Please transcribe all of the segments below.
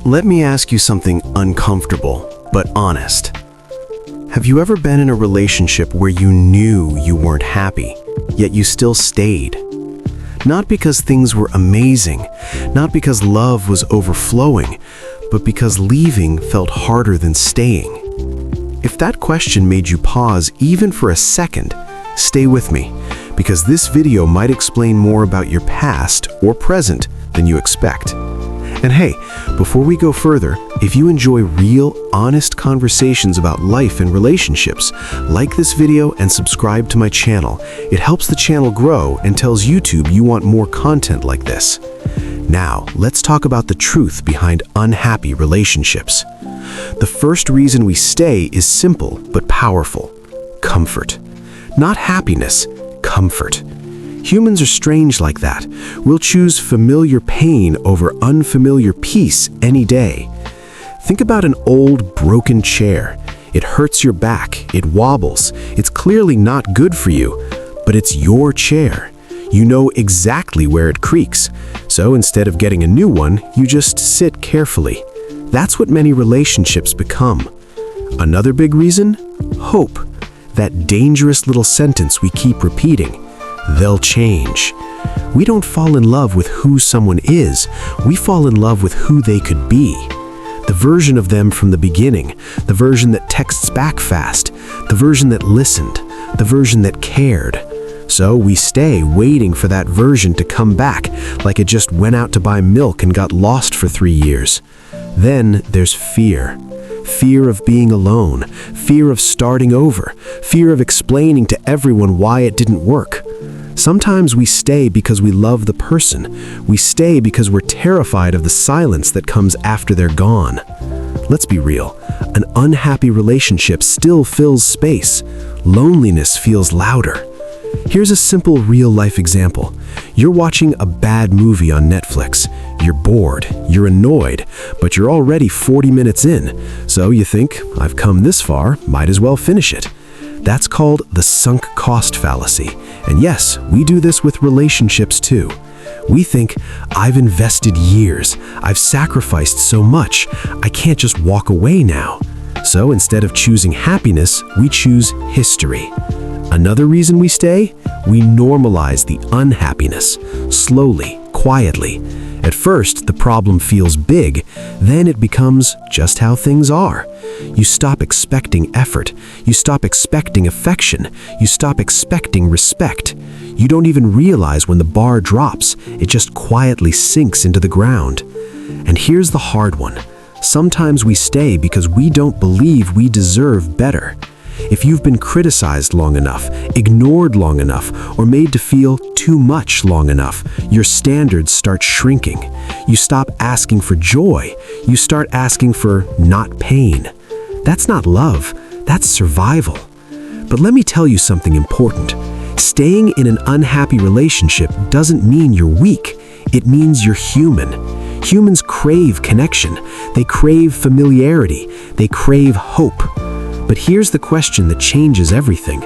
Let me ask you something uncomfortable, but honest. Have you ever been in a relationship where you knew you weren't happy, yet you still stayed? Not because things were amazing, not because love was overflowing, but because leaving felt harder than staying. If that question made you pause even for a second, stay with me, because this video might explain more about your past or present than you expect. And hey, before we go further, if you enjoy real, honest conversations about life and relationships, like this video and subscribe to my channel. It helps the channel grow and tells YouTube you want more content like this. Now, let's talk about the truth behind unhappy relationships. The first reason we stay is simple but powerful: comfort. Not happiness, comfort. Humans are strange like that. We'll choose familiar pain over unfamiliar peace any day. Think about an old, broken chair. It hurts your back, it wobbles, it's clearly not good for you, but it's your chair. You know exactly where it creaks. So instead of getting a new one, you just sit carefully. That's what many relationships become. Another big reason? Hope. That dangerous little sentence we keep repeating. They'll change. We don't fall in love with who someone is, we fall in love with who they could be. The version of them from the beginning, the version that texts back fast, the version that listened, the version that cared. So we stay waiting for that version to come back, like it just went out to buy milk and got lost for 3 years. Then there's fear. Fear of being alone, fear of starting over, fear of explaining to everyone why it didn't work. Sometimes we stay because we love the person. We stay because we're terrified of the silence that comes after they're gone. Let's be real. An unhappy relationship still fills space. Loneliness feels louder. Here's a simple real-life example. You're watching a bad movie on Netflix. You're bored, you're annoyed, but you're already 40 minutes in. So you think, I've come this far, might as well finish it. That's called the sunk cost fallacy. And yes, we do this with relationships too. We think, I've invested years, I've sacrificed so much, I can't just walk away now. So instead of choosing happiness, we choose history. Another reason we stay? We normalize the unhappiness, slowly, quietly. At first, the problem feels big, then it becomes just how things are. You stop expecting effort, you stop expecting affection, you stop expecting respect. You don't even realize when the bar drops, it just quietly sinks into the ground. And here's the hard one. Sometimes we stay because we don't believe we deserve better. If you've been criticized long enough, ignored long enough, or made to feel too much long enough, your standards start shrinking. You stop asking for joy. You start asking for not pain. That's not love. That's survival. But let me tell you something important. Staying in an unhappy relationship doesn't mean you're weak. It means you're human. Humans crave connection. They crave familiarity. They crave hope. But here's the question that changes everything.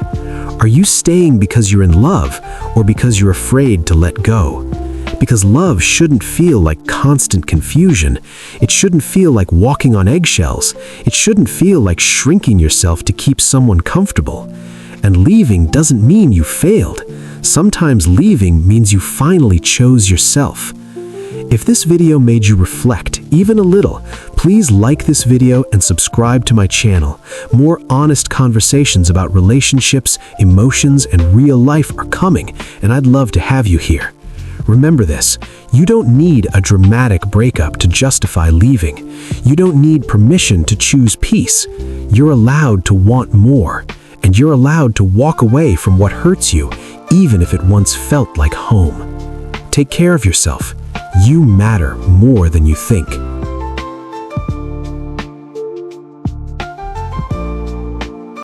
Are you staying because you're in love or because you're afraid to let go? Because love shouldn't feel like constant confusion. It shouldn't feel like walking on eggshells. It shouldn't feel like shrinking yourself to keep someone comfortable. And leaving doesn't mean you failed. Sometimes leaving means you finally chose yourself. If this video made you reflect, even a little, please like this video and subscribe to my channel. More honest conversations about relationships, emotions, and real life are coming, and I'd love to have you here. Remember this, you don't need a dramatic breakup to justify leaving. You don't need permission to choose peace. You're allowed to want more, and you're allowed to walk away from what hurts you, even if it once felt like home. Take care of yourself. You matter more than you think.